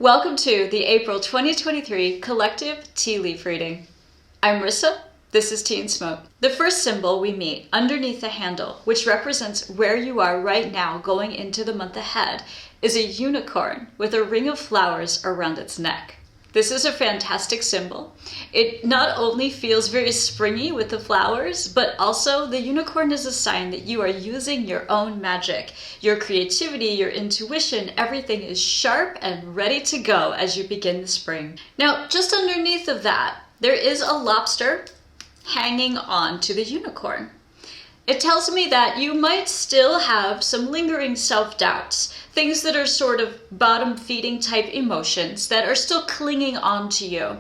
Welcome to the April 2023 Collective Tea Leaf Reading. I'm Rissa, this is Tea and Smoke. The first symbol we meet underneath the handle, which represents where you are right now going into the month ahead, is a unicorn with a ring of flowers around its neck. This is a fantastic symbol. It not only feels very springy with the flowers, but also the unicorn is a sign that you are using your own magic. Your creativity, your intuition, everything is sharp and ready to go as you begin the spring. Now, just underneath of that, there is a lobster hanging on to the unicorn. It tells me that you might still have some lingering self-doubts, things that are sort of bottom-feeding type emotions that are still clinging on to you.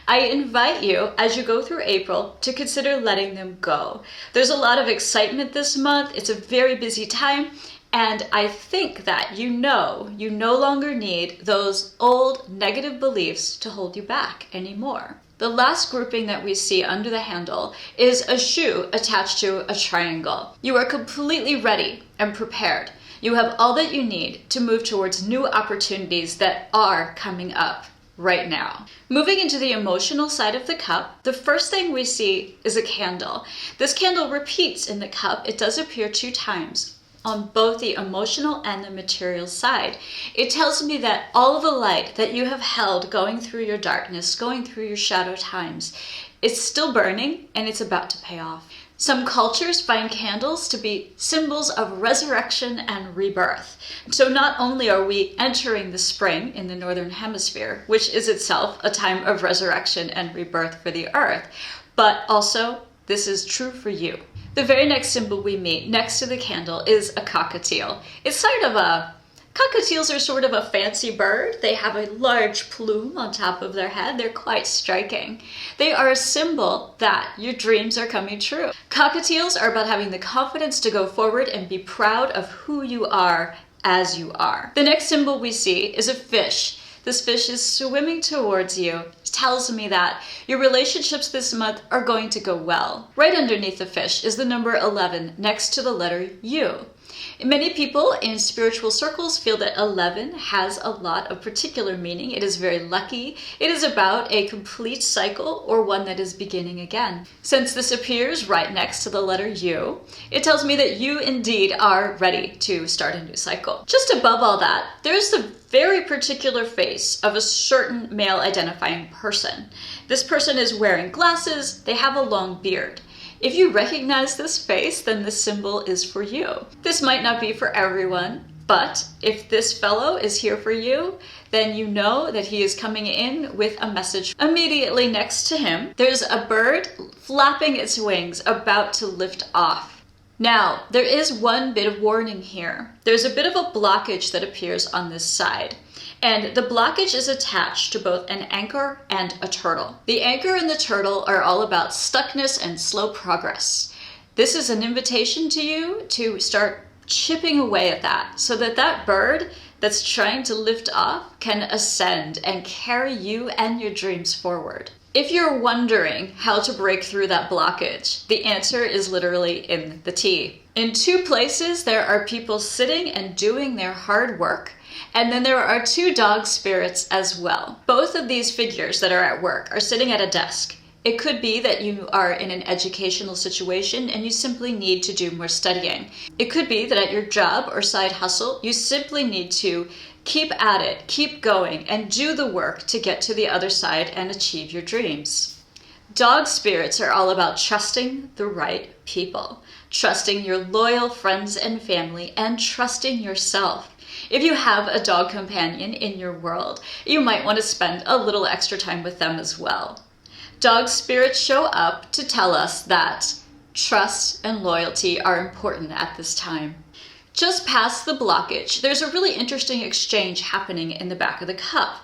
I invite you, as you go through April, to consider letting them go. There's a lot of excitement this month. It's a very busy time. And I think that you no longer need those old negative beliefs to hold you back anymore. The last grouping that we see under the handle is a shoe attached to a triangle. You are completely ready and prepared. You have all that you need to move towards new opportunities that are coming up right now. Moving into the emotional side of the cup, the first thing we see is a candle. This candle repeats in the cup. It does appear 2 times. On both the emotional and the material side. It tells me that all of the light that you have held going through your darkness, going through your shadow times, is still burning and it's about to pay off. Some cultures find candles to be symbols of resurrection and rebirth. So not only are we entering the spring in the Northern Hemisphere, which is itself a time of resurrection and rebirth for the earth, but also this is true for you. The very next symbol we meet next to the candle is a cockatiel. Cockatiels are sort of a fancy bird. They have a large plume on top of their head. They're quite striking. They are a symbol that your dreams are coming true. Cockatiels are about having the confidence to go forward and be proud of who you are as you are. The next symbol we see is a fish. This fish is swimming towards you. It tells me that your relationships this month are going to go well. Right underneath the fish is the number 11 next to the letter U. Many people in spiritual circles feel that 11 has a lot of particular meaning. It is very lucky. It is about a complete cycle or one that is beginning again. Since this appears right next to the letter U, it tells me that you indeed are ready to start a new cycle. Just above all that, there's the very particular face of a certain male identifying person. This person is wearing glasses. They have a long beard. If you recognize this face, then this symbol is for you. This might not be for everyone, but if this fellow is here for you, then you know that he is coming in with a message. Immediately next to him, there's a bird flapping its wings, about to lift off. Now, there is one bit of warning here. There's a bit of a blockage that appears on this side. And the blockage is attached to both an anchor and a turtle. The anchor and the turtle are all about stuckness and slow progress. This is an invitation to you to start chipping away at that so that that bird that's trying to lift off can ascend and carry you and your dreams forward. If you're wondering how to break through that blockage, the answer is literally in the tea. In 2 places, there are people sitting and doing their hard work. And then there are 2 dog spirits as well. Both of these figures that are at work are sitting at a desk. It could be that you are in an educational situation and you simply need to do more studying. It could be that at your job or side hustle, you simply need to keep at it, keep going, and do the work to get to the other side and achieve your dreams. Dog spirits are all about trusting the right people, trusting your loyal friends and family, and trusting yourself. If you have a dog companion in your world, you might want to spend a little extra time with them as well. Dog spirits show up to tell us that trust and loyalty are important at this time. Just past the blockage, there's a really interesting exchange happening in the back of the cup.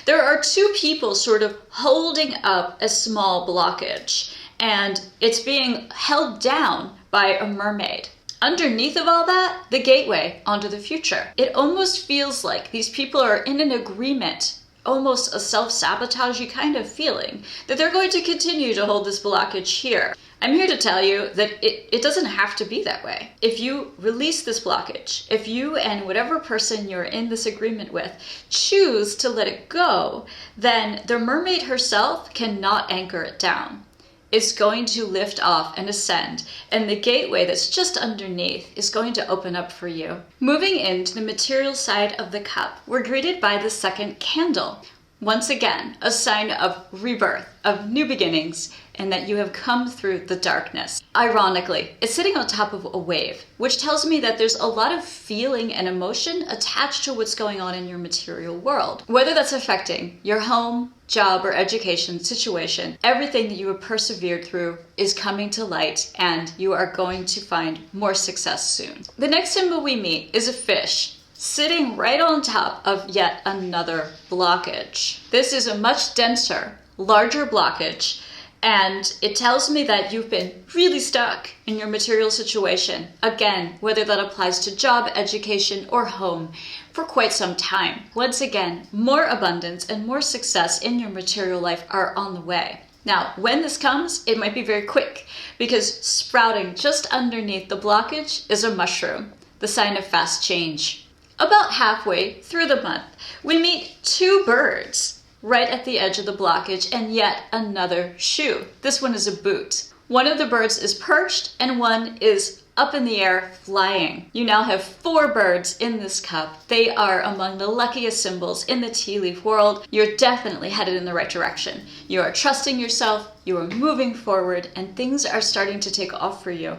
There are 2 people sort of holding up a small blockage, and it's being held down by a mermaid. Underneath of all that, the gateway onto the future. It almost feels like these people are in an agreement almost a self-sabotagey kind of feeling that they're going to continue to hold this blockage here. I'm here to tell you that it doesn't have to be that way. If you release this blockage, if you and whatever person you're in this agreement with choose to let it go, then the mermaid herself cannot anchor it down. It's going to lift off and ascend, and the gateway that's just underneath is going to open up for you. Moving into the material side of the cup, we're greeted by the second candle. Once again, a sign of rebirth, of new beginnings, and that you have come through the darkness. Ironically, it's sitting on top of a wave, which tells me that there's a lot of feeling and emotion attached to what's going on in your material world. Whether that's affecting your home, job, or education situation, everything that you have persevered through is coming to light, and you are going to find more success soon. The next symbol we meet is a fish, sitting right on top of yet another blockage. This is a much denser, larger blockage, and it tells me that you've been really stuck in your material situation. Again, whether that applies to job, education, or home, for quite some time. Once again, more abundance and more success in your material life are on the way. Now, when this comes, it might be very quick, because sprouting just underneath the blockage is a mushroom, the sign of fast change. About halfway through the month, we meet two birds right at the edge of the blockage, and yet another shoe. This one is a boot. One of the birds is perched and one is up in the air flying. You now have 4 birds in this cup. They are among the luckiest symbols in the tea leaf world. You're definitely headed in the right direction. You are trusting yourself, you are moving forward, and things are starting to take off for you.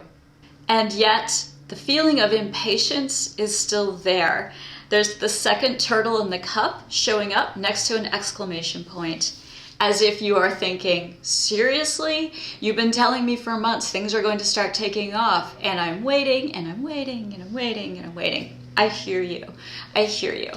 And yet, the feeling of impatience is still there. There's the second turtle in the cup showing up next to an exclamation point, as if you are thinking, seriously? You've been telling me for months things are going to start taking off, and I'm waiting, and I'm waiting, and I'm waiting, and I'm waiting. I hear you. I hear you.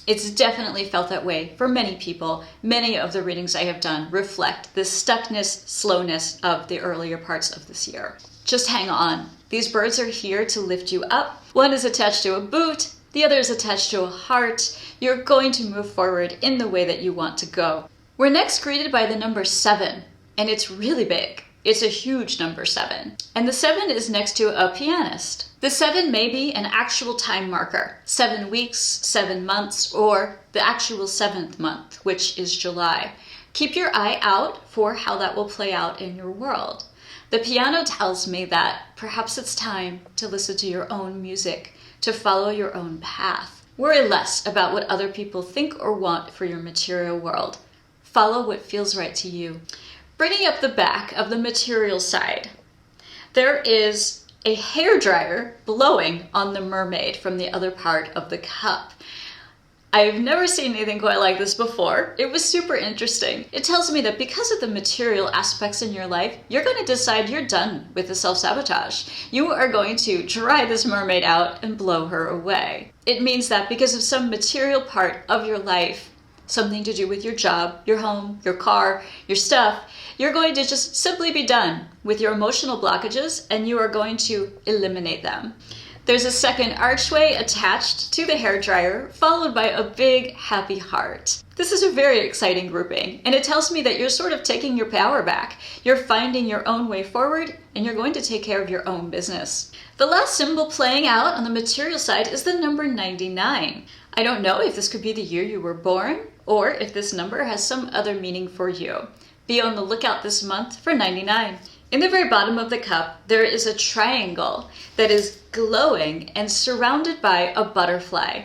It's definitely felt that way for many people. Many of the readings I have done reflect this stuckness, slowness of the earlier parts of this year. Just hang on. These birds are here to lift you up. One is attached to a boot, the other is attached to a heart. You're going to move forward in the way that you want to go. We're next greeted by the number 7, and it's really big. It's a huge number 7. And the 7 is next to a pianist. The 7 may be an actual time marker, 7 weeks, 7 months, or the actual 7th month, which is July. Keep your eye out for how that will play out in your world. The piano tells me that perhaps it's time to listen to your own music, to follow your own path. Worry less about what other people think or want for your material world. Follow what feels right to you. Bringing up the back of the material side, there is a hairdryer blowing on the mermaid from the other part of the cup. I've never seen anything quite like this before. It was super interesting. It tells me that because of the material aspects in your life, you're going to decide you're done with the self-sabotage. You are going to dry this mermaid out and blow her away. It means that because of some material part of your life, something to do with your job, your home, your car, your stuff, you're going to just simply be done with your emotional blockages, and you are going to eliminate them. There's a second archway attached to the hairdryer, followed by a big happy heart. This is a very exciting grouping, and it tells me that you're sort of taking your power back. You're finding your own way forward, and you're going to take care of your own business. The last symbol playing out on the material side is the number 99. I don't know if this could be the year you were born, or if this number has some other meaning for you. Be on the lookout this month for 99. In the very bottom of the cup, there is a triangle that is glowing and surrounded by a butterfly.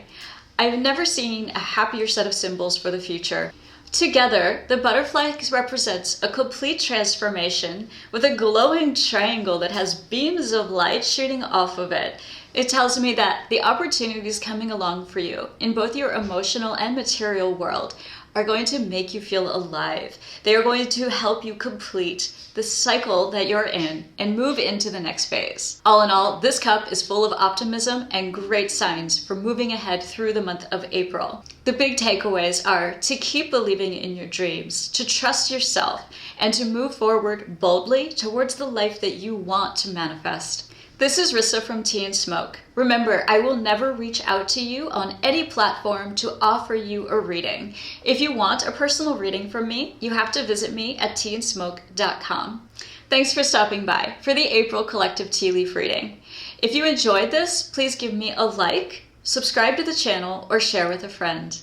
I've never seen a happier set of symbols for the future. Together, the butterfly represents a complete transformation with a glowing triangle that has beams of light shooting off of it. It tells me that the opportunities coming along for you in both your emotional and material world are going to make you feel alive. They are going to help you complete the cycle that you're in and move into the next phase. All in all, this cup is full of optimism and great signs for moving ahead through the month of April. The big takeaways are to keep believing in your dreams, to trust yourself, and to move forward boldly towards the life that you want to manifest. This is Rissa from Tea and Smoke. Remember, I will never reach out to you on any platform to offer you a reading. If you want a personal reading from me, you have to visit me at teandsmoke.com. Thanks for stopping by for the April Collective Tea Leaf reading. If you enjoyed this, please give me a like, subscribe to the channel, or share with a friend.